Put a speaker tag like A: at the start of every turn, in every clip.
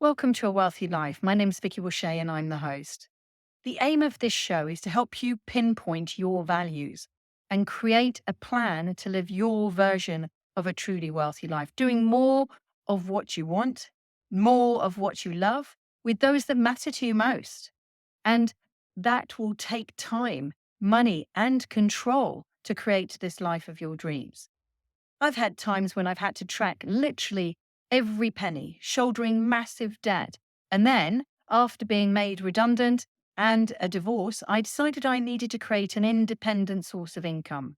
A: Welcome to A Wealthy Life. My name's Vicky Washay and I'm the host. The aim of this show is to help you pinpoint your values and create a plan to live your version of a truly wealthy life, doing more of what you want, more of what you love, with those that matter to you most. And that will take time, money, and control to create this life of your dreams. I've had times when I've had to track literally every penny, shouldering massive debt. And then, after being made redundant and a divorce, I decided I needed to create an independent source of income,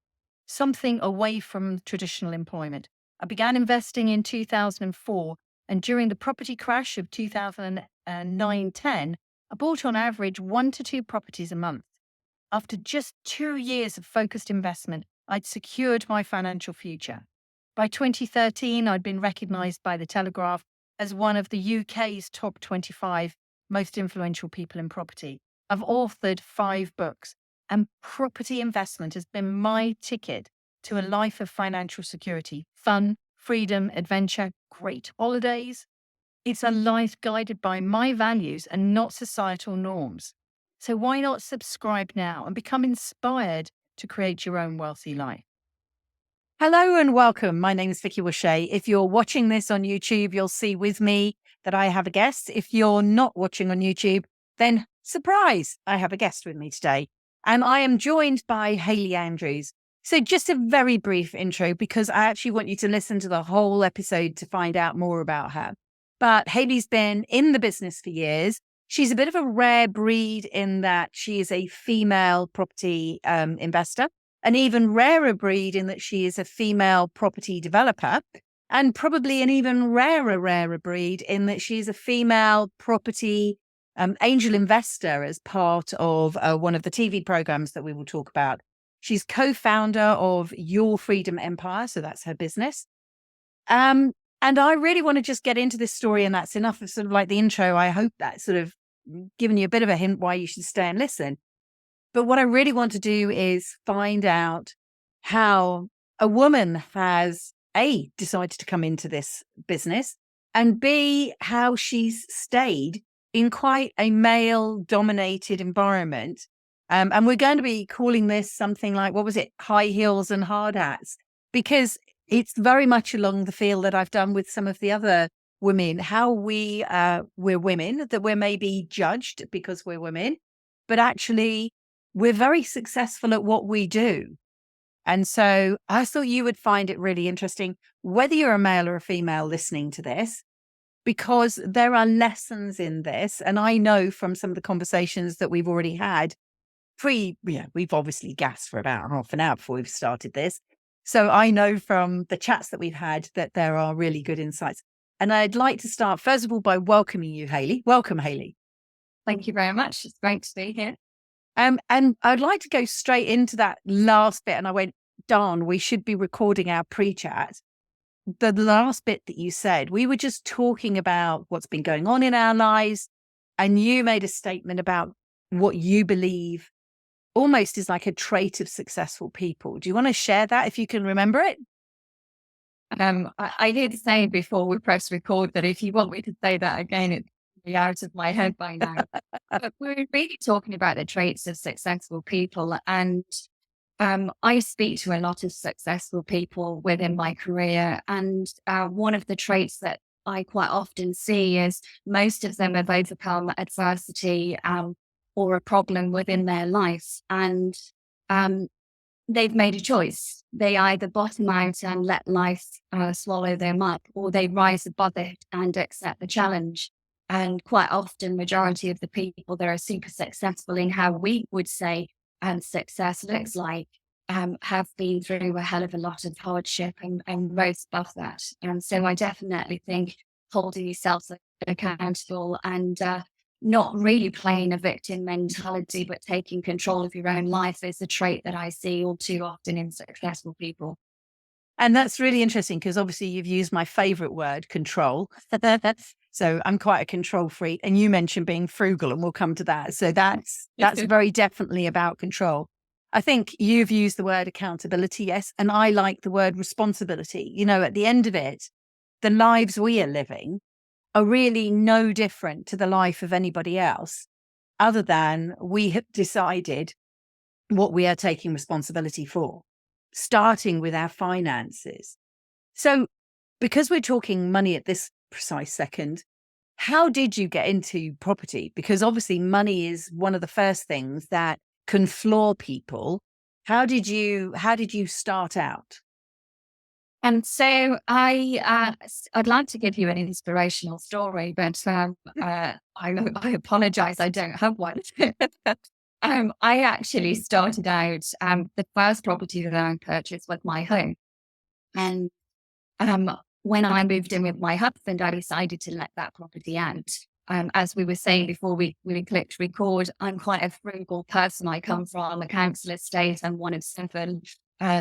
A: something away from traditional employment. I began investing in 2004, and during the property crash of 2009-10, I bought on average 1 to 2 properties a month. After just 2 years of focused investment, I'd secured my financial future. By 2013, I'd been recognized by The Telegraph as one of the UK's top 25 most influential people in property. I've authored 5 books, and property investment has been my ticket to a life of financial security, fun, freedom, adventure, great holidays. It's a life guided by my values and not societal norms. So why not subscribe now and become inspired to create your own wealthy life? Hello and welcome. My name is Vicky Washay. If you're watching this on YouTube, you'll see with me that I have a guest. If you're not watching on YouTube, then surprise, I have a guest with me today. And I am joined by Hayley Andrews. So just a very brief intro, because I actually want you to listen to the whole episode to find out more about her. But Hayley's been in the business for years. She's a bit of a rare breed in that she is a female property investor, an even rarer breed in that she is a female property developer, and probably an even rarer breed in that she's a female property angel investor as part of one of the TV programs that we will talk about. She's co-founder of Your Freedom Empire, so that's her business. And I really want to just get into this story, and that's enough of sort of like the intro. I hope that's sort of given you a bit of a hint why you should stay and listen. But what I really want to do is find out how a woman has, A, decided to come into this business, and B, how she's stayed in quite a male-dominated environment. And we're going to be calling this something like, what was it? High heels and hard hats, because it's very much along the feel that I've done with some of the other women, how we're women, that we're maybe judged because we're women, but actually we're very successful at what we do. And so I thought you would find it really interesting, whether you're a male or a female listening to this, because there are lessons in this. And I know from some of the conversations that we've already had, we've obviously gassed for about half an hour before we've started this. So I know from the chats that we've had that there are really good insights. And I'd like to start, first of all, by welcoming you, Hayley. Welcome, Hayley.
B: Thank you very much. It's great to be here.
A: And I'd like to go straight into that last bit. And I went, darn, we should be recording our pre-chat. The last bit that you said, we were just talking about what's been going on in our lives. And you made a statement about what you believe almost is like a trait of successful people. Do you want to share that if you can remember it?
B: I did say before we press record that if you want me to say that again, it'd be out of my head by now. But we're really talking about the traits of successful people. And I speak to a lot of successful people within my career. And one of the traits that I quite often see is most of them have overcome adversity or a problem within their life. And they've made a choice. They either bottom out and let life swallow them up, or they rise above it and accept the challenge. And quite often, majority of the people that are super successful in how we would say success looks like have been through a hell of a lot of hardship and rose above that. And so I definitely think holding yourself accountable and not really playing a victim mentality, but taking control of your own life is a trait that I see all too often in successful people.
A: And that's really interesting because obviously you've used my favorite word, control. So I'm quite a control freak. And you mentioned being frugal, and we'll come to that. So that's very definitely about control. I think you've used the word accountability, yes. And I like the word responsibility. You know, at the end of it, the lives we are living are really no different to the life of anybody else, other than we have decided what we are taking responsibility for, starting with our finances. So, because we're talking money at this precise second, how did you get into property? Because obviously money is one of the first things that can floor people. How did you start out?
B: And so I'd like to give you an inspirational story, but I apologize, I don't have one. I actually started out, the first property that I purchased was my home. And um, when I moved in with my husband, I decided to let that property out. As we were saying before we clicked record, I'm quite a frugal person. I come from a council estate. I'm one of seven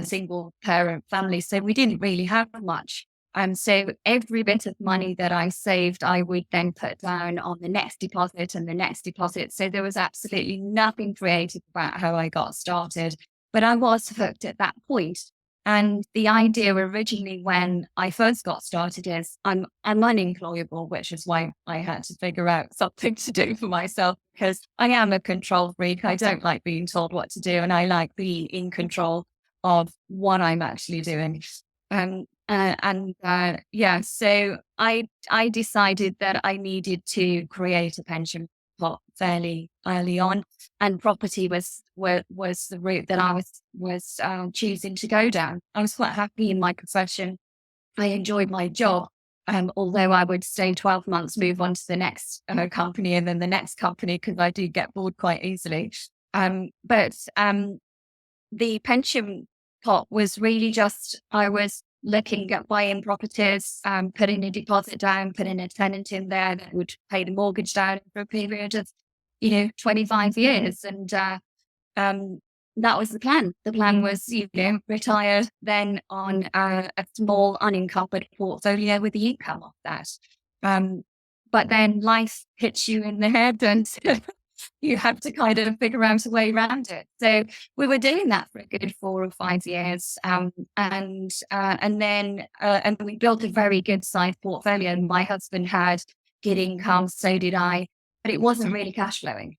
B: single parent families. So we didn't really have much. So every bit of money that I saved, I would then put down on the next deposit and the next deposit. So there was absolutely nothing creative about how I got started. But I was hooked at that point. And the idea originally when I first got started is I'm unemployable, which is why I had to figure out something to do for myself, because I am a control freak. I don't like being told what to do, and I like being in control of what I'm actually doing. Yeah, so I decided that I needed to create a pension pot fairly early on, and property was the route that I was choosing to go down. I was quite happy in my profession. I enjoyed my job. Although I would stay 12 months, move on to the next company and then the next company, because I do get bored quite easily. But the pension pot was really just, I was looking at buying properties, putting a deposit down, putting a tenant in there that would pay the mortgage down for a period of, 25 years. And um, that was the plan. The plan was, retired, then on a small unencumbered portfolio with the income of that. Um, but then life hits you in the head, and you have to kind of figure out a way around it. So we were doing that for a good 4 or 5 years, and we built a very good sized portfolio. My husband had good income, so did I, but it wasn't really cash flowing.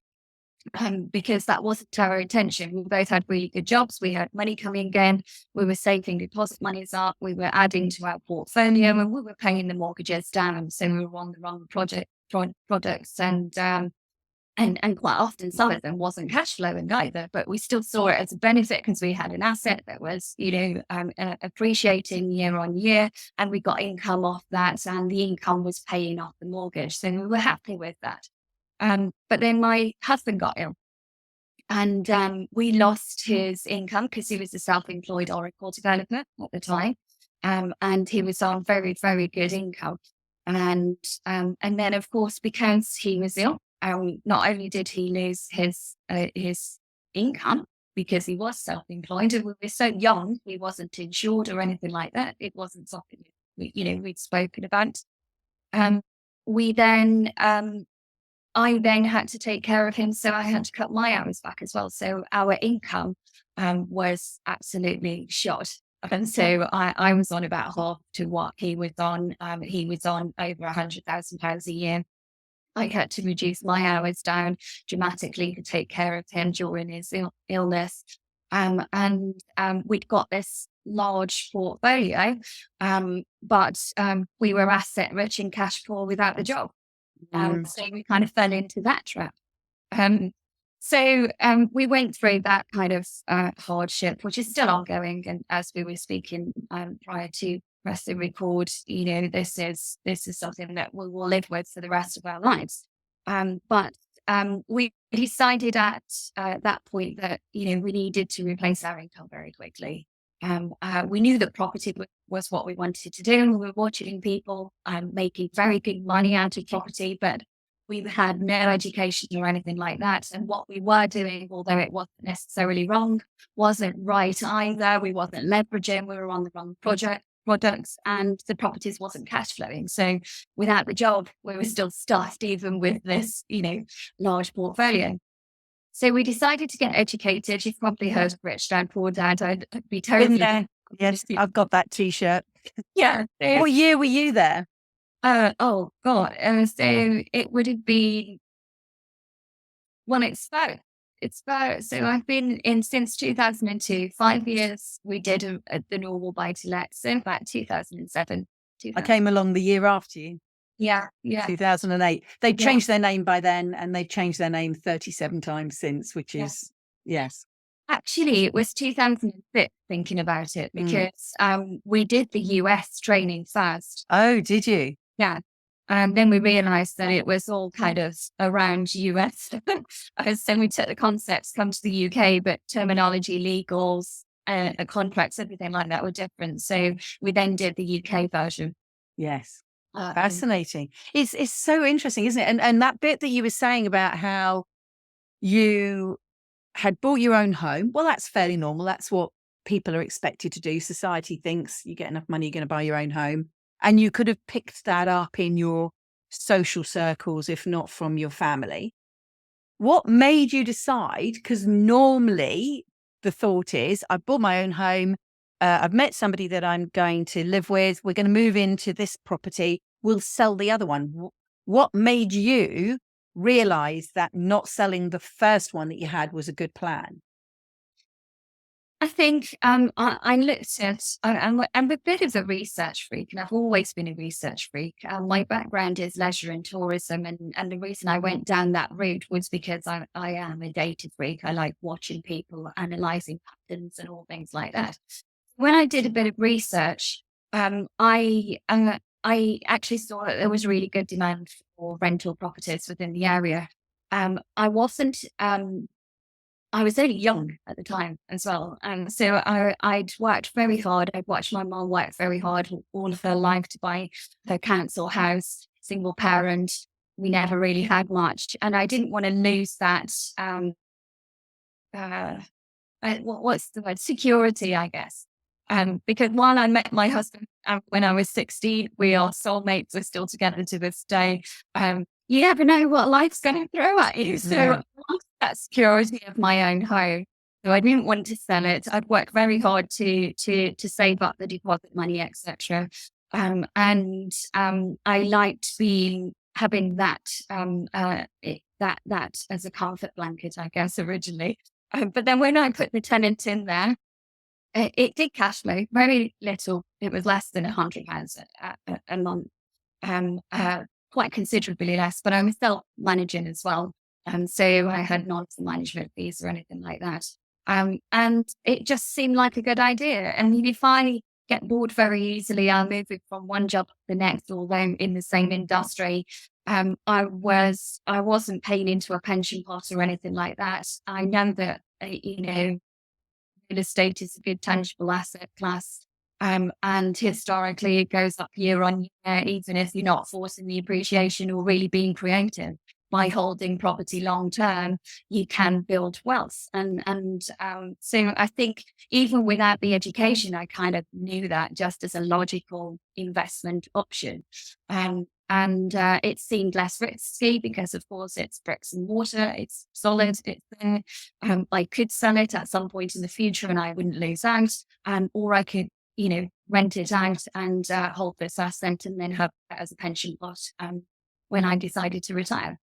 B: Because that wasn't our intention. We both had really good jobs. We had money coming in. We were saving deposit monies up. We were adding to our portfolio, and we were paying the mortgages down. So we were on the wrong products, and quite often some of them wasn't cash flowing either. But we still saw it as a benefit because we had an asset that was, appreciating year on year, and we got income off that, and the income was paying off the mortgage. So we were happy with that. But then my husband got ill, and we lost his income because he was a self-employed Oracle developer at the time. And he was on very, very good income. And then, of course, because he was ill, not only did he lose his income because he was self-employed, and we were so young, he wasn't insured or anything like that. It wasn't something we'd spoken about. Um, we then I then had to take care of him, so I had to cut my hours back as well. So our income was absolutely shot. And so I was on about half to what he was on. He was on over £100,000 a year. I had to reduce my hours down dramatically to take care of him during his illness. And we'd got this large portfolio, but we were asset rich and cash poor without the job. So we kind of fell into that trap. So we went through that kind of hardship, which is still ongoing. And as we were speaking prior to press the record, this is something that we will live with for the rest of our lives. But we decided at that point that we needed to replace our income very quickly. We knew that property was what we wanted to do. We were watching people making very good money out of property, but we had no education or anything like that. And what we were doing, although it wasn't necessarily wrong, wasn't right either. We wasn't leveraging. We were on the wrong products, and the properties wasn't cash flowing. So without the job, we were still stuffed, even with this, large portfolio. So we decided to get educated. You've probably heard of Rich Dad, Poor Dad. I'd be totally
A: Been there. Yes, I've got that T-shirt.
B: Yeah.
A: What year were you there?
B: Oh God. So it would have been, well, so I've been in since 2002, 5 years. We did the normal buy to let. So about 2007,
A: I
B: 2000.
A: came along the year after you,
B: Yeah. Yeah.
A: 2008. They'd
B: Yeah.
A: changed their name by then, and they've changed their name 37 times since, which
B: Yeah.
A: is, yes.
B: Actually, it was 2006 thinking about it
A: Mm.
B: because we did the US training first.
A: Oh, did you?
B: Yeah. And then we realized that it was all kind of around US. So we took the concepts, come to the UK, but terminology, legals, contracts, everything like that were different. So we then did the UK version.
A: Yes.
B: Um,
A: Fascinating. It's so interesting, isn't it? And that bit that you were saying about how you had bought your own home. Well, that's fairly normal. That's what people are expected to do. Society thinks you get enough money, you're going to buy your own home. And you could have picked that up in your social circles, if not from your family. What made you decide? Because normally the thought is, I bought my own home. I've met somebody that I'm going to live with. We're going to move into this property. We'll sell the other one. What made you realize that not selling the first one that you had was a good plan?
B: I think I looked at, I'm a bit of a research freak, and I've always been a research freak. My background is leisure and tourism, and the reason I went down that route was because I am a data freak. I like watching people, analyzing patterns, and all things like that. When I did a bit of research, I actually saw that there was really good demand for rental properties within the area. I wasn't I was only young at the time as well. And so I'd worked very hard. I'd watched my mom work very hard all of her life to buy her council house, single parent. We never really had much. And I didn't want to lose that, uh, what's the word? Security, I guess. Because while I met my husband when I was 16, we are soulmates. We're still together to this day. You never know what life's going to throw at you. So
A: Yeah.
B: I lost that security of my own home. So I didn't want to sell it. I'd worked very hard to save up the deposit money, etc. I liked having that that as a comfort blanket, I guess, originally. But then when I put the tenant in there, it did cash flow very little. It was less than £100 a month, quite considerably less. But I was still managing as well, so I had none for management fees or anything like that. And it just seemed like a good idea. And if I get bored very easily, I'll move it from one job to the next, although in the same industry. I wasn't paying into a pension pot or anything like that. I know that real estate is a good tangible asset class. And historically, it goes up year on year, even if you're not forcing the appreciation or really being creative. By holding property long term, you can build wealth. So I think even without the education, I kind of knew that just as a logical investment option. It seemed less risky because, of course, it's bricks and mortar, it's solid, it's there. I could sell it at some point in the future and I wouldn't lose out. Or I could, rent it out and hold this asset and then have it as a pension pot when I decided to retire.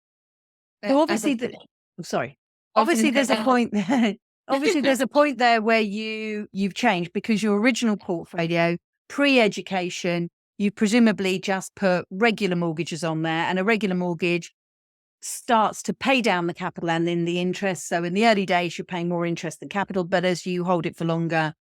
A: So
B: But as
A: obviously,
B: a,
A: I'm sorry.
B: I was
A: Obviously,
B: gonna
A: there's a
B: say,
A: point there. Obviously, there's a point there where you've changed because your original portfolio, pre-education, you presumably just put regular mortgages on there, and a regular mortgage starts to pay down the capital and then the interest. So in the early days, you're paying more interest than capital, but as you hold it for longer,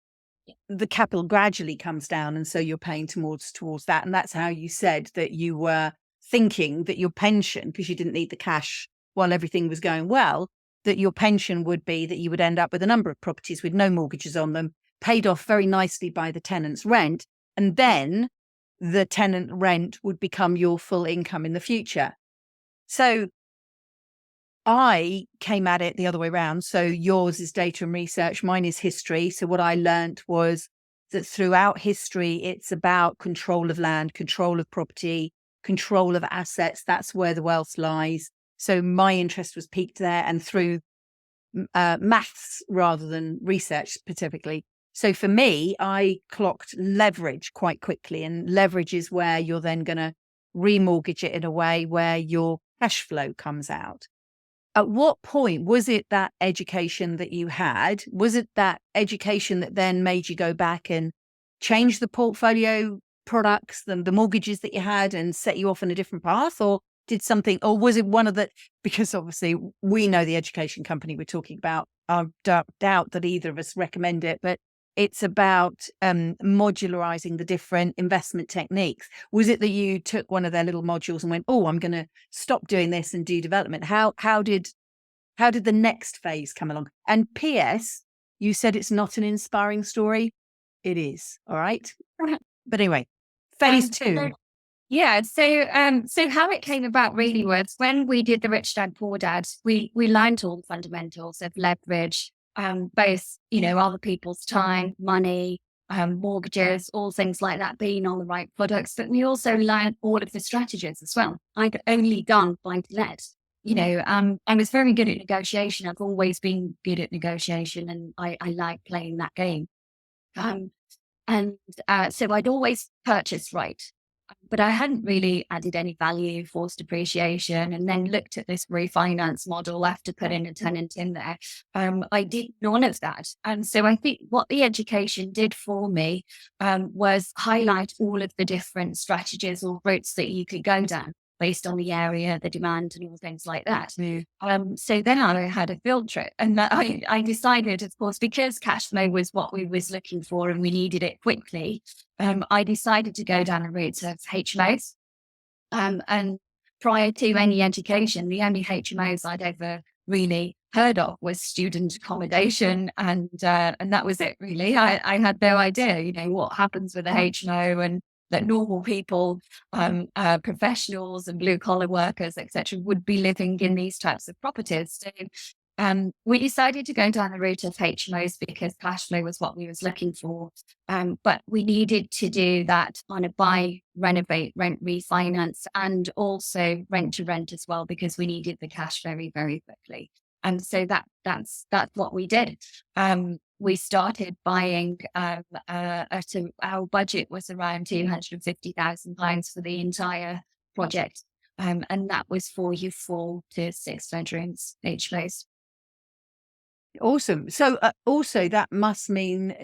A: the capital gradually comes down, and so you're paying towards that. And that's how you said that you were thinking that your pension, because you didn't need the cash while everything was going well, that your pension would be that you would end up with a number of properties with no mortgages on them, paid off very nicely by the tenant's rent, and then the tenant rent would become your full income in the future. So I came at it the other way around. So yours is data and research, mine is history. So what I learned was that throughout history, it's about control of land, control of property, control of assets. That's where the wealth lies. So my interest was piqued there, and through maths rather than research specifically. So for me, I clocked leverage quite quickly, and leverage is where you're then going to remortgage it in a way where your cash flow comes out. At what point was it that education that you had? Was it that education that then made you go back and change the portfolio products, the mortgages that you had, and set you off on a different path? Or did something, or was it one of the, because obviously we know the education company we're talking about. I doubt that either of us recommend it, but it's about modularizing the different investment techniques. Was it that you took one of their little modules and went, oh, I'm going to stop doing this and do development? How did the next phase come along? And P.S., you said it's not an inspiring story. It is. All right. But anyway, phase two.
B: Yeah. So how it came about really was when we did the Rich Dad Poor Dad, we learned all the fundamentals of leverage, both, other people's time, money, mortgages, all things like that, being on the right products. But we also learned all of the strategies as well. I'd only done buy to let. I was very good at negotiation. I've always been good at negotiation, and I like playing that game. So I'd always purchased right, but I hadn't really added any value, forced depreciation, and then looked at this refinance model after putting a tenant in there. I did none of that. And so I think what the education did for me was highlight all of the different strategies or routes that you could go down based on the area, the demand, and all things like that. So then I had a field trip, and I decided, of course, because cash flow was what we was looking for and we needed it quickly, I decided to go down a route of HMOs. And prior to any education, the only HMOs I'd ever really heard of was student accommodation, and that was it really. I had no idea, what happens with a HMO, and that normal people, professionals and blue collar workers, etc., would be living in these types of properties. So we decided to go down the route of HMOs because cash flow was what we was looking for. But we needed to do that on a buy, renovate, rent, refinance, and also rent to rent as well, because we needed the cash very, very quickly. And so that's what we did. We started buying our budget was around £250,000 for the entire project. And that was for your 4 to 6 bedrooms HMOs.
A: Awesome. So also that must mean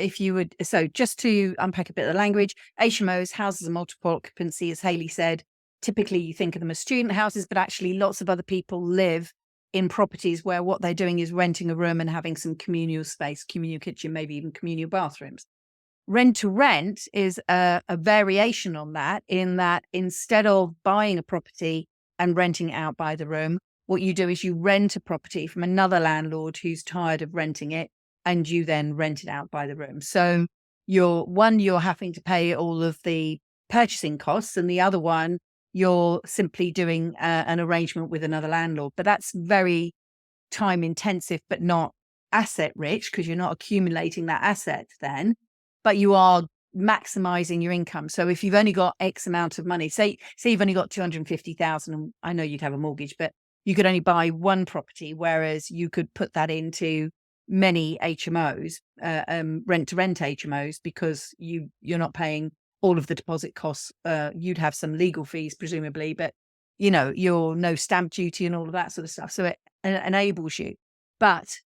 A: so just to unpack a bit of the language, HMOs, houses of multiple occupancy, as Hayley said, typically you think of them as student houses, but actually lots of other people live in properties where what they're doing is renting a room and having some communal space, communal kitchen, maybe even communal bathrooms. Rent to rent is a variation on that, in that instead of buying a property and renting it out by the room, what you do is you rent a property from another landlord who's tired of renting it, and you then rent it out by the room. So you're having to pay all of the purchasing costs, and the other one, you're simply doing an arrangement with another landlord. But that's very time intensive, but not asset rich, because you're not accumulating that asset then, but you are maximizing your income. So if you've only got X amount of money, say you've only got 250,000, and I know you'd have a mortgage, but you could only buy one property, whereas you could put that into many HMOs, rent to rent HMOs, because you're not paying all of the deposit costs. You'd have some legal fees presumably, but you're no stamp duty and all of that sort of stuff. So it enables you. But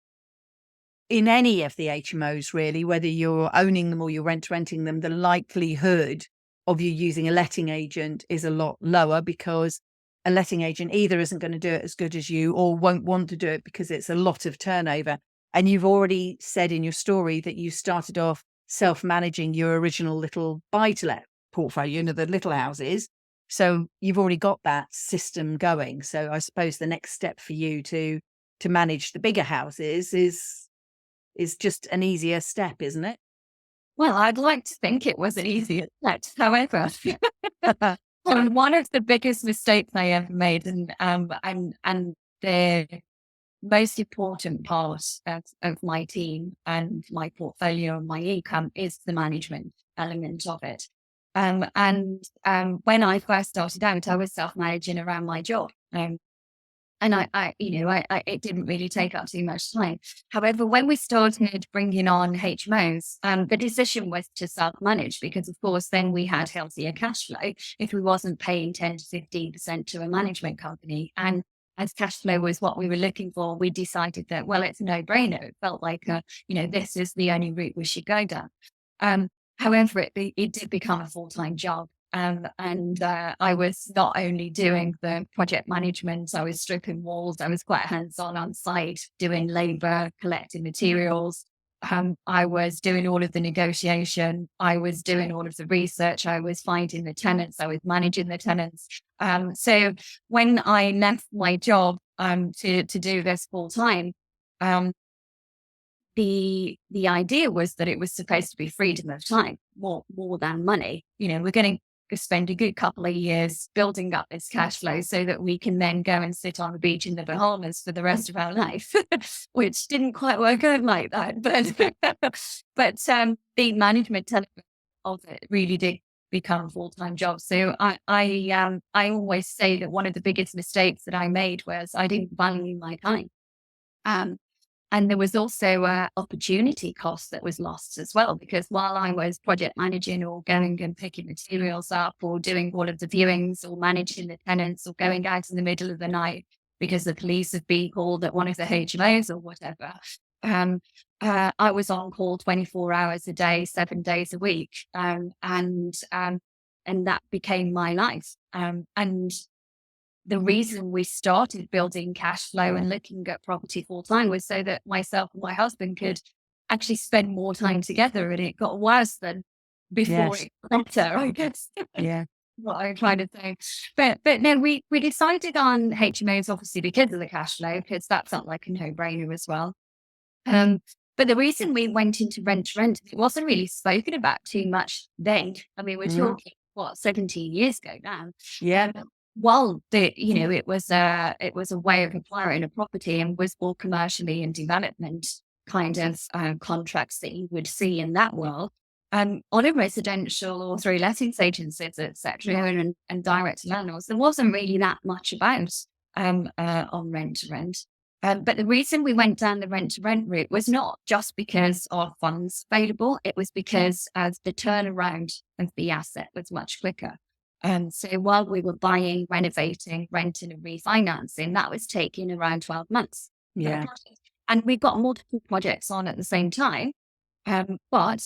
A: in any of the HMOs, really, whether you're owning them or you're renting them, the likelihood of you using a letting agent is a lot lower, because a letting agent either isn't going to do it as good as you, or won't want to do it because it's a lot of turnover. And you've already said in your story that you started off self-managing your original little buy-to-let portfolio, the little houses. So you've already got that system going. So I suppose the next step for you to manage the bigger houses is just an easier step, isn't it?
B: Well, I'd like to think it was an easier step. However, one of the biggest mistakes I ever made, and the most important part of my team and my portfolio and my income, is the management element of it. When I first started out, I was self-managing around my job. And it didn't really take up too much time. However, when we started bringing on HMOs, the decision was to self-manage because, of course, then we had healthier cash flow if we wasn't paying 10 to 15% to a management company. And as cash flow was what we were looking for, we decided that, well, it's a no-brainer. It felt like, this is the only route we should go down. However, it did become a full-time job. I was not only doing the project management, I was stripping walls, I was quite hands-on on site, doing labor, collecting materials. I was doing all of the negotiation. I was doing all of the research. I was finding the tenants. I was managing the tenants. So when I left my job to do this full time, the idea was that it was supposed to be freedom of time more than money. We're going to spend a good couple of years building up this cash flow so that we can then go and sit on the beach in the Bahamas for the rest of our life, which didn't quite work out like that. But the management of it really did become a full-time job. So I always say that one of the biggest mistakes that I made was I didn't value my time. And there was also opportunity cost that was lost as well, because while I was project managing or going and picking materials up or doing all of the viewings or managing the tenants or going out in the middle of the night because the police have been called at one of the HMOs or whatever, I was on call 24 hours a day, 7 days a week. And that became my life. And the reason we started building cash flow and looking at property full time was so that myself and my husband could actually spend more time together. And it got worse than before.
A: Yes.
B: It got better, I guess.
A: Yeah.
B: What I'm trying to say. But no, we decided on HMOs obviously because of the cash flow, because that felt like a no-brainer as well. But the reason we went into rent to rent, it wasn't really spoken about too much then. I mean, we're talking 17 years ago now.
A: Yeah.
B: While it was a way of acquiring a property and was more commercially and development kind of contracts that you would see in that world, on a residential or through lettings agencies, etc., and direct landlords, there wasn't really that much about on rent to rent. But the reason we went down the rent to rent route was not just because of funds available; it was because as the turnaround of the asset was much quicker. So while we were buying, renovating, renting, and refinancing, that was taking around 12 months.
A: Yeah.
B: And we got multiple projects on at the same time. But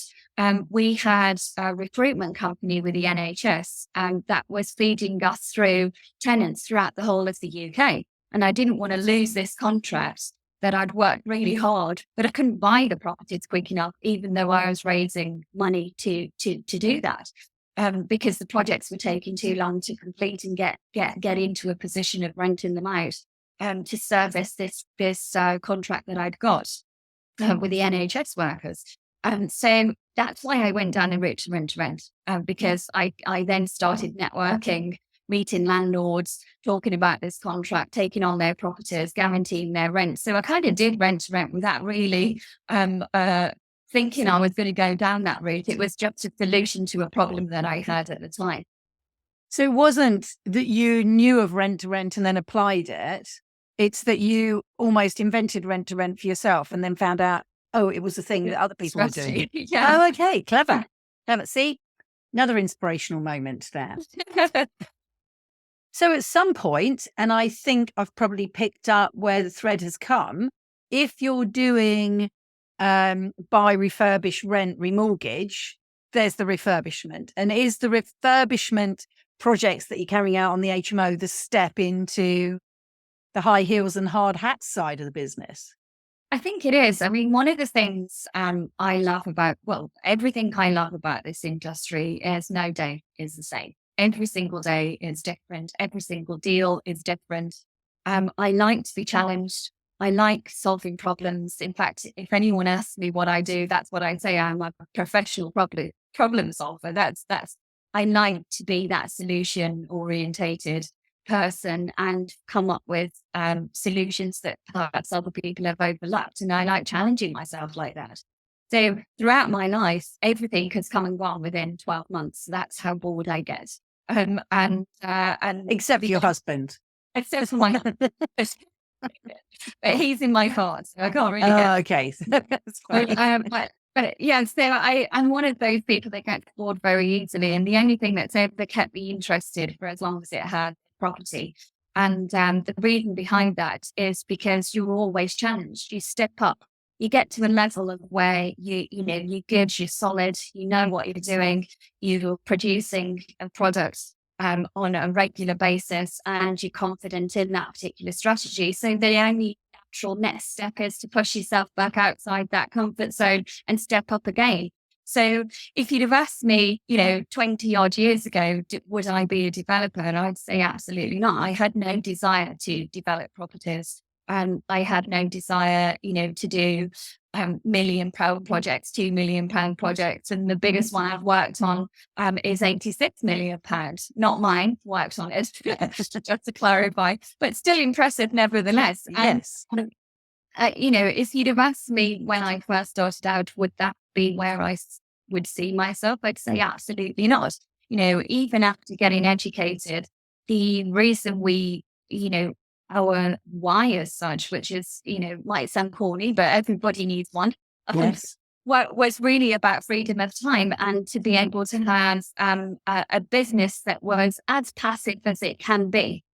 B: we had a recruitment company with the NHS that was feeding us through tenants throughout the whole of the UK. And I didn't want to lose this contract that I'd worked really hard, but I couldn't buy the properties quick enough, even though I was raising money to do that. Because the projects were taking too long to complete and get into a position of renting them out to service this contract that I'd got with the NHS workers. So that's why I went down the route to rent, because I then started networking, meeting landlords, talking about this contract, taking on their properties, guaranteeing their rent. So I kind of did rent to rent without really thinking I was going to go down that route. It was just a solution to a problem that I had at the time.
A: So it wasn't that you knew of rent to rent and then applied it. It's that you almost invented rent to rent for yourself and then found out, oh, it was a thing that other people were doing.
B: Yeah.
A: Oh, okay. Clever. See, another inspirational moment there. So at some point, and I think I've probably picked up where the thread has come, if you're doing buy, refurbish, rent, remortgage, there's the refurbishment. And is the refurbishment projects that you're carrying out on the HMO the step into the high heels and hard hats side of the business?
B: I think it is. I mean, one of the things I love about, everything I love about this industry is no day is the same. Every single day is different. Every single deal is different. I like to be challenged. I like solving problems. In fact, if anyone asks me what I do, that's what I say. I'm a professional problem solver. I like to be that solution orientated person and come up with solutions that perhaps other people have overlooked. And I like challenging myself like that. So throughout my life, everything has come and gone within 12 months. That's how bored I get.
A: Except for your husband.
B: except for my but he's in my heart, so I can't really get.
A: Okay. That's fine.
B: But yeah, so I'm one of those people that gets bored very easily, and the only thing that kept me interested for as long as it had property. And the reason behind that is because you're always challenged. You step up. You get to a level of where you're good, you're solid, you know what you're doing, you're producing a product on a regular basis, and you're confident in that particular strategy. So the only natural next step is to push yourself back outside that comfort zone and step up again. So if you'd have asked me, 20 odd years ago, would I be a developer? And I'd say absolutely not. I had no desire to develop properties. I had no desire, to do £1 million projects, £2 million projects. And the biggest one I've worked on is £86 million. Not mine, worked on it, just to clarify, but still impressive nevertheless.
A: Yes.
B: And, if you'd have asked me when I first started out, would that be where I would see myself? I'd say absolutely not. Even after getting educated, the reason our why as such, which is, might sound corny, but everybody needs one.
A: Yes.
B: Was really about freedom of time and to be able to have a business that was as passive as it can be.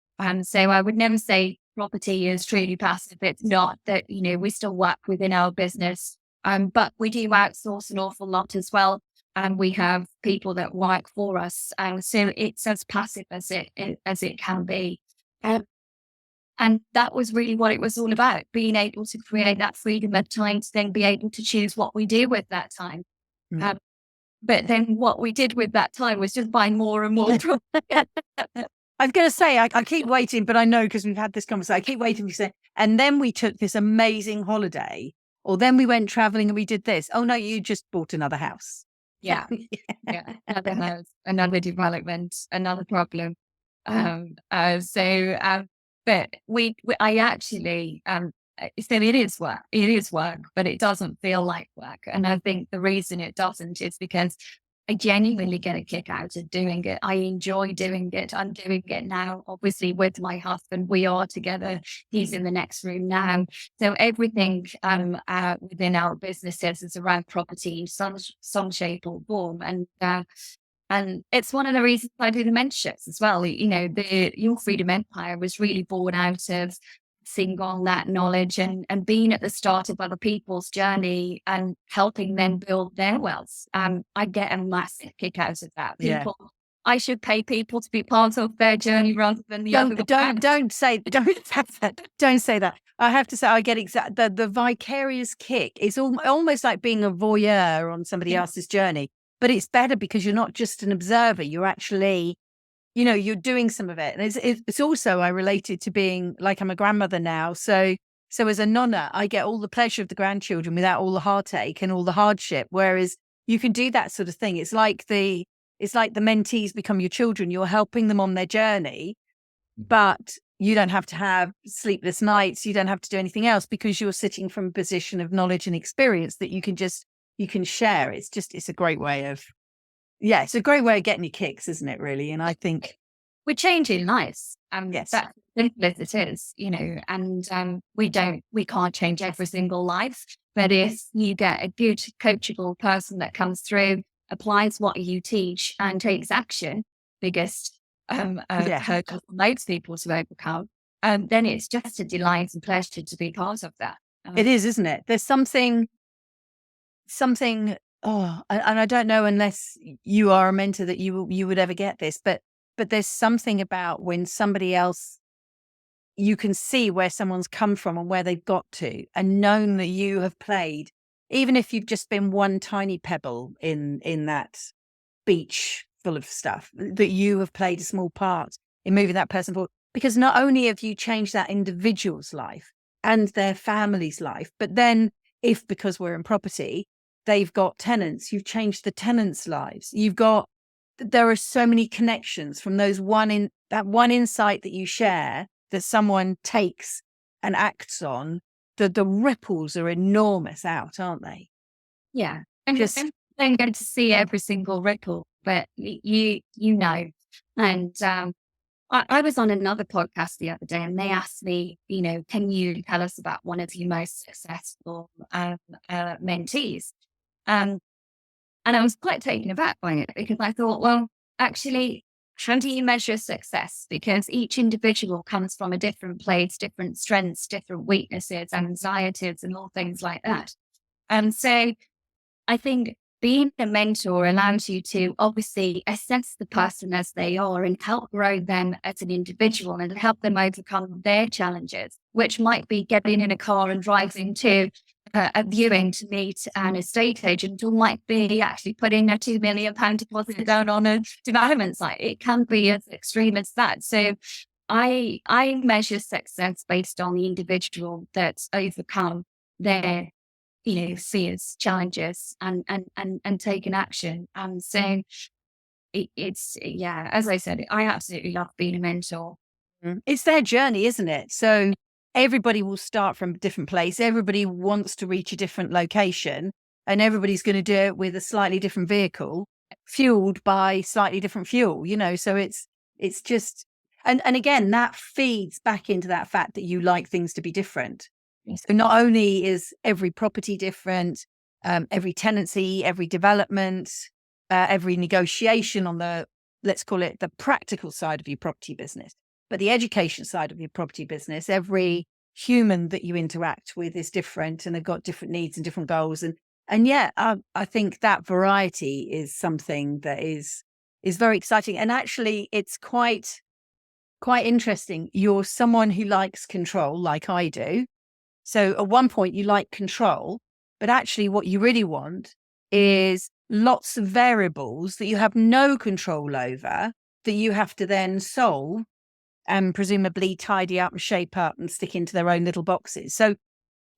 B: So I would never say property is truly passive. It's not that, we still work within our business, but we do outsource an awful lot as well. And we have people that work for us. So it's as passive as it can be. And that was really what it was all about, being able to create that freedom of time to then be able to choose what we do with that time.
A: Mm.
B: But then what we did with that time was just buy more and more.
A: I was going to say, I keep waiting, but I know because we've had this conversation, I keep waiting to say, and then we took this amazing holiday, or then we went traveling and we did this. Oh no, you just bought another house.
B: Yeah. Another house, another development, another problem. But I actually, so it is work. It is work, but it doesn't feel like work. And I think the reason it doesn't is because I genuinely get a kick out of doing it. I enjoy doing it. I'm doing it now, obviously, with my husband. We are together. He's in the next room now. So everything within our businesses is around property in some shape or form. And it's one of the reasons I do the mentorships as well. Your Freedom Empire was really born out of seeing on that knowledge and being at the start of other people's journey and helping them build their wealth. I get a massive kick out of that. I should pay people to be part of their journey rather than the other.
A: Don't say that. I have to say, I get the vicarious kick. It's almost like being a voyeur on somebody else's journey. But it's better because you're not just an observer. You're actually, you're doing some of it. And it's also, I related to being like, I'm a grandmother now. So as a nonna, I get all the pleasure of the grandchildren without all the heartache and all the hardship. Whereas you can do that sort of thing. It's like the mentees become your children. You're helping them on their journey, but you don't have to have sleepless nights. You don't have to do anything else because you're sitting from a position of knowledge and experience that you can share. It's a great way of, it's a great way of getting your kicks, isn't it, really? And I think
B: we're changing lives.
A: Yes.
B: That's simple as it is, and we can't change every single life. But if you get a good coachable person that comes through, applies what you teach and takes action, biggest hurdle most people to overcome, then it's just a delight and pleasure to be part of that.
A: It is, isn't it? There's something, and I don't know unless you are a mentor that you would ever get this, but there's something about when somebody else, you can see where someone's come from and where they've got to, and known that you have played, even if you've just been one tiny pebble in that beach full of stuff, that you have played a small part in moving that person forward. Because not only have you changed that individual's life and their family's life, but then because we're in property, they've got tenants, you've changed the tenants' lives. There are so many connections from that one insight that you share that someone takes and acts on. The ripples are enormous out, aren't they?
B: Yeah. And just don't get to see every single ripple, but you know. And I was on another podcast the other day and they asked me, can you tell us about one of your most successful mentees? Um, and I was quite taken aback by it because I thought, well, actually, how do you measure success? Because each individual comes from a different place, different strengths, different weaknesses, anxieties, and all things like that. And so I think being a mentor allows you to obviously assess the person as they are and help grow them as an individual and help them overcome their challenges, which might be getting in a car and driving to a viewing to meet an estate agent, or might be actually putting a £2 million deposit down on a development site. It can be as extreme as that. So I measure success based on the individual that's overcome their fears, challenges, and taken action. And so it's yeah, as I said, I absolutely love being a mentor.
A: It's their journey, isn't it? So everybody will start from a different place. Everybody wants to reach a different location, and everybody's going to do it with a slightly different vehicle, fueled by slightly different fuel, So it's just, and again, that feeds back into that fact that you like things to be different. So not only is every property different, every tenancy, every development, every negotiation on the, let's call it the practical side of your property business, but the education side of your property business, every human that you interact with is different and they've got different needs and different goals. And yeah, I think that variety is something that is very exciting. And actually it's quite interesting. You're someone who likes control like I do. So at one point you like control, but actually what you really want is lots of variables that you have no control over that you have to then solve and presumably tidy up and shape up and stick into their own little boxes. So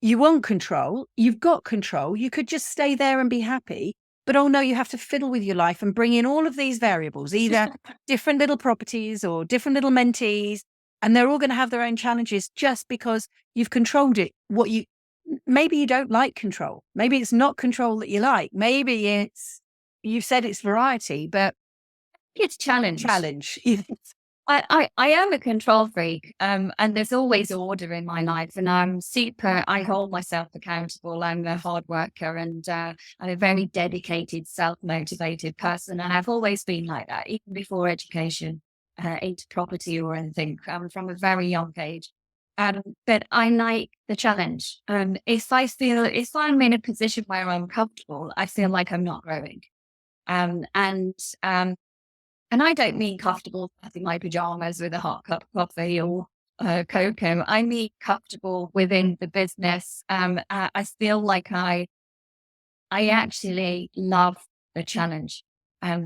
A: you want control, you've got control, you could just stay there and be happy. But oh no, you have to fiddle with your life and bring in all of these variables, either different little properties or different little mentees, and they're all going to have their own challenges just because you've controlled it. Maybe you don't like control. Maybe it's not control that you like. Maybe you've said it's variety, but
B: It's challenge.
A: challenge.
B: I am a control freak, and there's always order in my life, and I hold myself accountable. I'm a hard worker, and I'm a very dedicated, self-motivated person, and I've always been like that, even before education into property or anything, from a very young age. But I like the challenge. If I'm in a position where I'm comfortable, I feel like I'm not growing. Um, and um, and I don't mean comfortable in my pajamas with a hot cup of coffee or cocoa. I mean comfortable within the business. I feel like I actually love the challenge.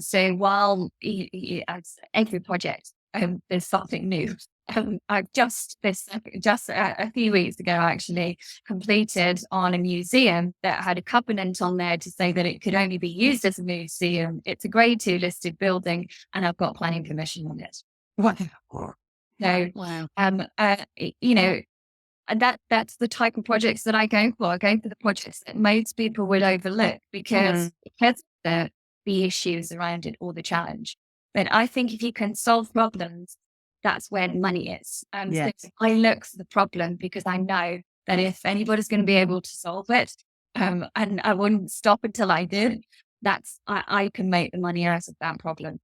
B: So while as every project, there's something new. I've just a few weeks ago actually completed on a museum that had a covenant on there to say that it could only be used as a museum. It's a grade 2 listed building, and I've got planning permission on it.
A: Wow.
B: So,
A: Wow.
B: And that's the type of projects that I go for. I go for the projects that most people would overlook because of the issues around it or the challenge. But I think if you can solve problems, that's where the money is.
A: Yes.
B: So I look for the problem because I know that if anybody's going to be able to solve it, and I wouldn't stop until I did, I can make the money out of that problem.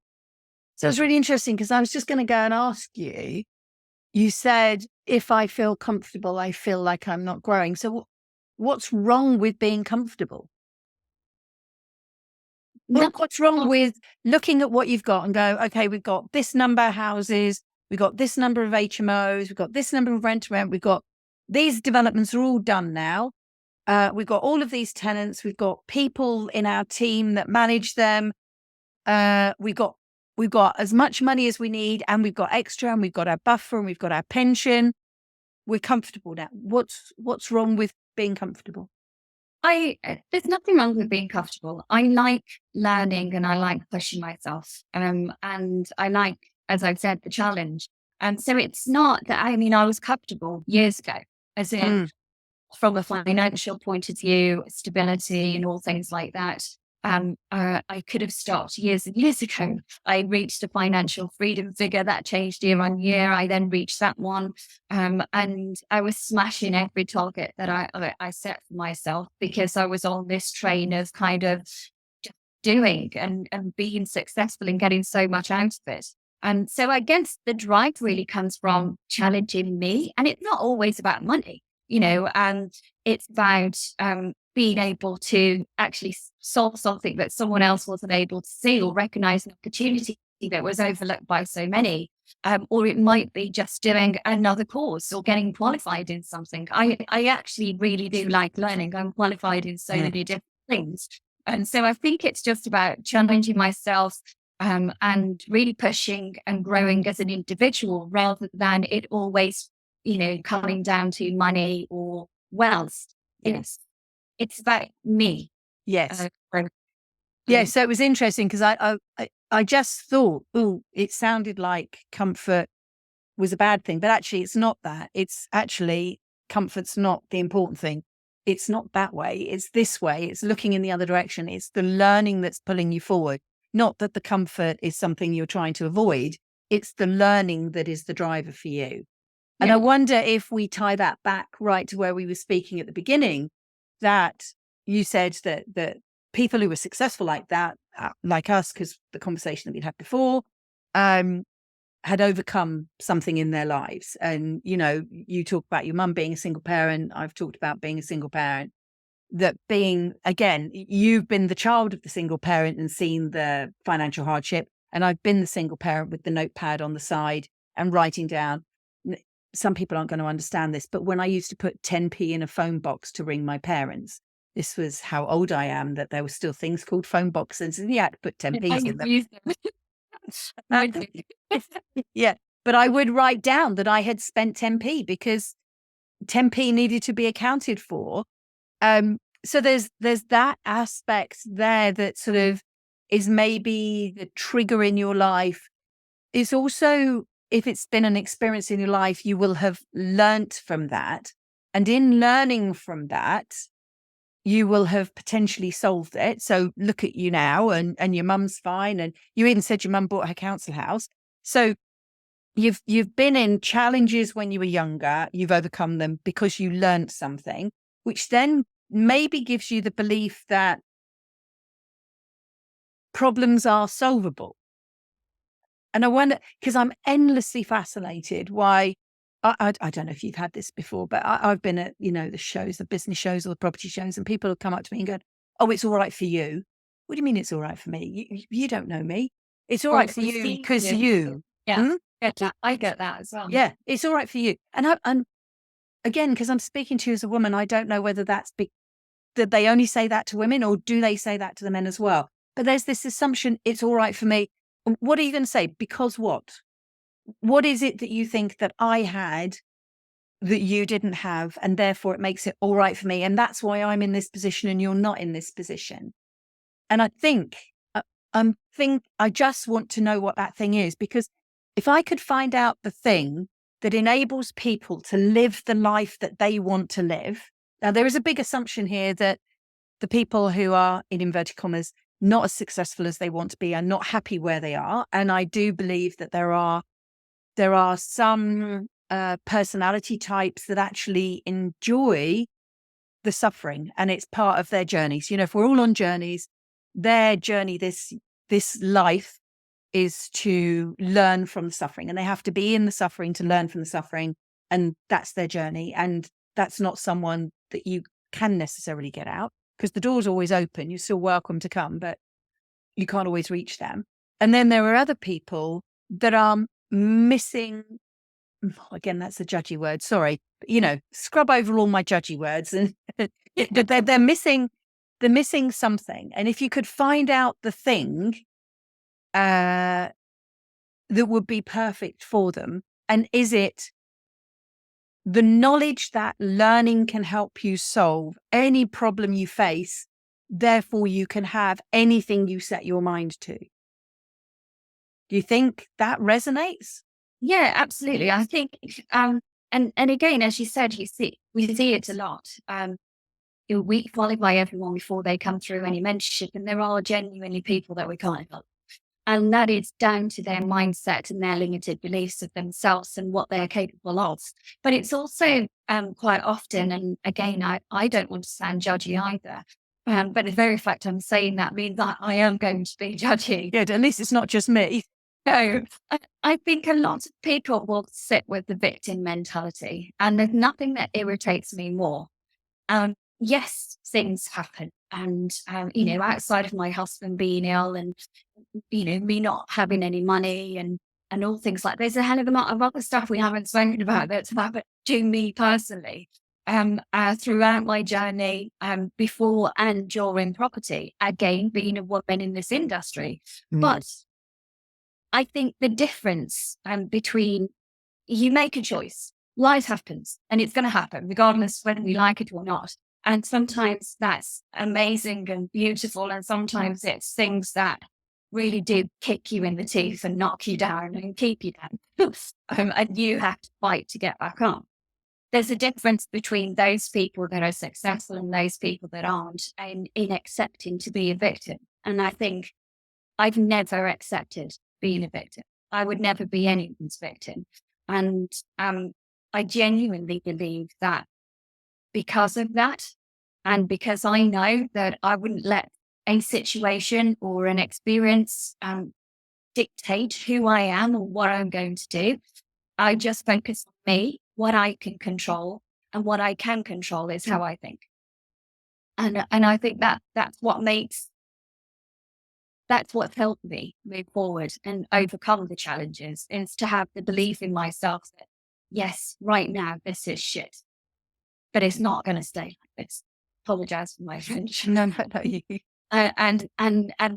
A: So it's really interesting because I was just going to go and ask you. You said, if I feel comfortable, I feel like I'm not growing. So what's wrong with being comfortable? What's wrong with looking at what you've got and go, okay, we've got this number of houses, we've got this number of HMOs, we've got this number of rent, we've got these developments are all done now. We've got all of these tenants, we've got people in our team that manage them. We've got as much money as we need, and we've got extra, and we've got our buffer, and we've got our pension. We're comfortable now. What's wrong with being comfortable?
B: There's nothing wrong with being comfortable. I like learning and I like pushing myself. And I like, as I've said, the challenge. And so it's not that, I was comfortable years ago, as in from a financial point of view, stability and all things like that. I could have stopped years and years ago. I reached a financial freedom figure that changed year on year. I then reached that one. And I was smashing every target that I set for myself, because I was on this train of kind of just doing and being successful and getting so much out of it. And so I guess the drive really comes from challenging me. And it's not always about money, and it's about being able to actually solve something that someone else wasn't able to see, or recognize an opportunity that was overlooked by so many. Or it might be just doing another course or getting qualified in something. I actually really do like learning. I'm qualified in so many different things. And so I think it's just about challenging myself, and really pushing and growing as an individual, rather than it always, coming down to money or wealth.
A: Yes.
B: It's about me.
A: Yes.
B: Growing.
A: Yeah. So it was interesting because I just thought, oh, it sounded like comfort was a bad thing, but actually it's not that. It's actually, comfort's not the important thing. It's not that way. It's this way. It's looking in the other direction. It's the learning that's pulling you forward. Not that the comfort is something you're trying to avoid. It's the learning that is the driver for you. And I wonder if we tie that back right to where we were speaking at the beginning, that you said that people who were successful like that, like us, because the conversation that we'd had before, had overcome something in their lives. And, you talk about your mum being a single parent. I've talked about being a single parent. That being, again, you've been the child of the single parent and seen the financial hardship. And I've been the single parent with the notepad on the side and writing down. Some people aren't going to understand this, but when I used to put 10p in a phone box to ring my parents, this was how old I am, that there were still things called phone boxes, and you had to put 10p's in them. Yeah, but I would write down that I had spent 10p because 10p needed to be accounted for. So there's that aspect there that sort of is maybe the trigger in your life. It's also, if it's been an experience in your life, you will have learnt from that. And in learning from that, you will have potentially solved it. So look at you now, and your mum's fine. And you even said your mum bought her council house. So you've been in challenges when you were younger, you've overcome them because you learned something, which then maybe gives you the belief that problems are solvable. And I wonder, because I'm endlessly fascinated why, I don't know if you've had this before, but I've been at, the shows, the business shows or the property shows, and people have come up to me and go, oh, it's all right for you. What do you mean it's all right for me? You don't know me. It's all right for you because you.
B: Yeah, I get that as well.
A: Yeah, it's all right for you. And again, because I'm speaking to you as a woman, I don't know whether that's that they only say that to women, or do they say that to the men as well? But there's this assumption, it's all right for me. What are you going to say? Because what? What is it that you think that I had that you didn't have, and therefore it makes it all right for me? And that's why I'm in this position and you're not in this position. And I think, I just want to know what that thing is, because if I could find out the thing that enables people to live the life that they want to live. Now, there is a big assumption here that the people who are, in inverted commas, not as successful as they want to be are not happy where they are. And I do believe that there are some personality types that actually enjoy the suffering, and it's part of their journeys. If we're all on journeys, their journey, this life, is to learn from the suffering, and they have to be in the suffering to learn from the suffering. And that's their journey. And that's not someone that you can necessarily get out, because the door's always open. You're still welcome to come, but you can't always reach them. And then there are other people that are missing, again, that's a judgy word, sorry, but, scrub over all my judgy words, and but they're missing something. And if you could find out the thing that would be perfect for them, and is it the knowledge that learning can help you solve any problem you face, therefore you can have anything you set your mind to? Do you think that resonates?
B: Yeah, absolutely. I think, and again, as you said, we see it a lot. we qualify everyone before they come through any mentorship, and there are genuinely people that we can't help. And that is down to their mindset and their limited beliefs of themselves and what they're capable of. But it's also quite often, and again, I don't want to sound judgy either, but the very fact I'm saying that means that I am going to be judgy.
A: Good. At least it's not just me.
B: So I think a lot of people will sit with the victim mentality, and there's nothing that irritates me more. Yes, things happen. And, outside of my husband being ill and, me not having any money and all things like there's a hell of a lot of other stuff we haven't spoken about that's happened to me personally. Throughout my journey, before and during property, again, being a woman in this industry. But I think the difference between you make a choice, life happens, and it's going to happen regardless whether we like it or not. And sometimes that's amazing and beautiful, and sometimes it's things that really do kick you in the teeth and knock you down and keep you down. And you have to fight to get back up. There's a difference between those people that are successful and those people that aren't, and in accepting to be a victim. And I think I've never accepted being a victim. I would never be anyone's victim. And I genuinely believe that because of that, and because I know that I wouldn't let a situation or an experience dictate who I am or what I'm going to do, I just focus on me, what I can control, and what I can control is how I think. And I think that's what helped me move forward and overcome the challenges, is to have the belief in myself that, yes, right now, this is shit, but it's not going to stay like this. Apologize for my French.
A: No, no, no.
B: And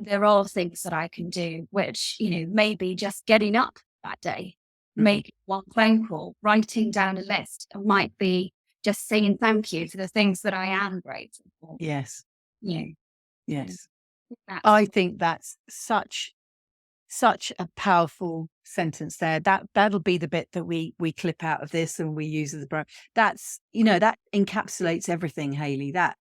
B: there are things that I can do, which, maybe just getting up that day, make one phone call, writing down a list, it might be just saying thank you for the things that I am grateful for.
A: Yes. Yes.
B: I
A: I think that's such a powerful sentence there. That'll be the bit that we clip out of this and we use as a that's, that encapsulates everything, Hayley. That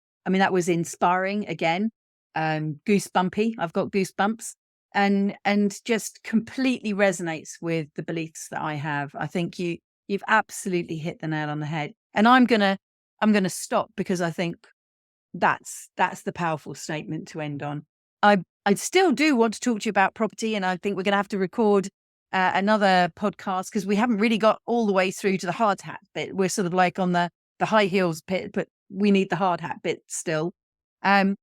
A: was inspiring again. Goosebumpy. I've got goosebumps, and just completely resonates with the beliefs that I have. I think you've absolutely hit the nail on the head. And I'm gonna stop, because I think that's the powerful statement to end on. I still do want to talk to you about property, and I think we're going to have to record another podcast, because we haven't really got all the way through to the hard hat bit. We're sort of like on the high heels bit, but we need the hard hat bit still. I'm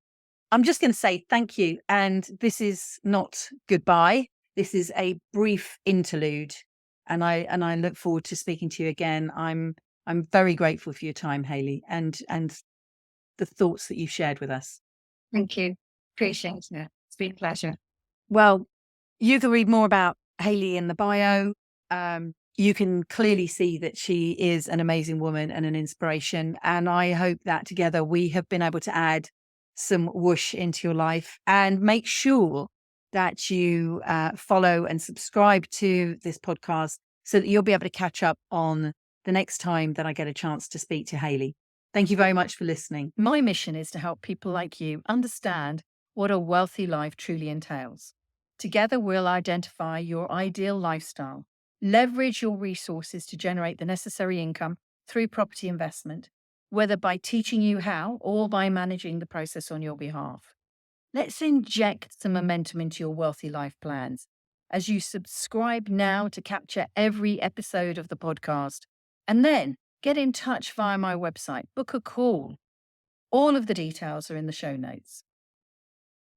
A: just going to say thank you, and this is not goodbye. This is a brief interlude, and I look forward to speaking to you again. I'm very grateful for your time, Hayley, and the thoughts that you've shared with us.
B: Thank you. Appreciate it. It's been a pleasure.
A: Well, you can read more about Hayley in the bio. You can clearly see that she is an amazing woman and an inspiration. And I hope that together we have been able to add some whoosh into your life. And make sure that you follow and subscribe to this podcast, so that you'll be able to catch up on the next time that I get a chance to speak to Hayley. Thank you very much for listening. My mission is to help people like you understand what a wealthy life truly entails. Together, we'll identify your ideal lifestyle, leverage your resources to generate the necessary income through property investment, whether by teaching you how or by managing the process on your behalf. Let's inject some momentum into your wealthy life plans as you subscribe now to capture every episode of the podcast, and then get in touch via my website, book a call. All of the details are in the show notes.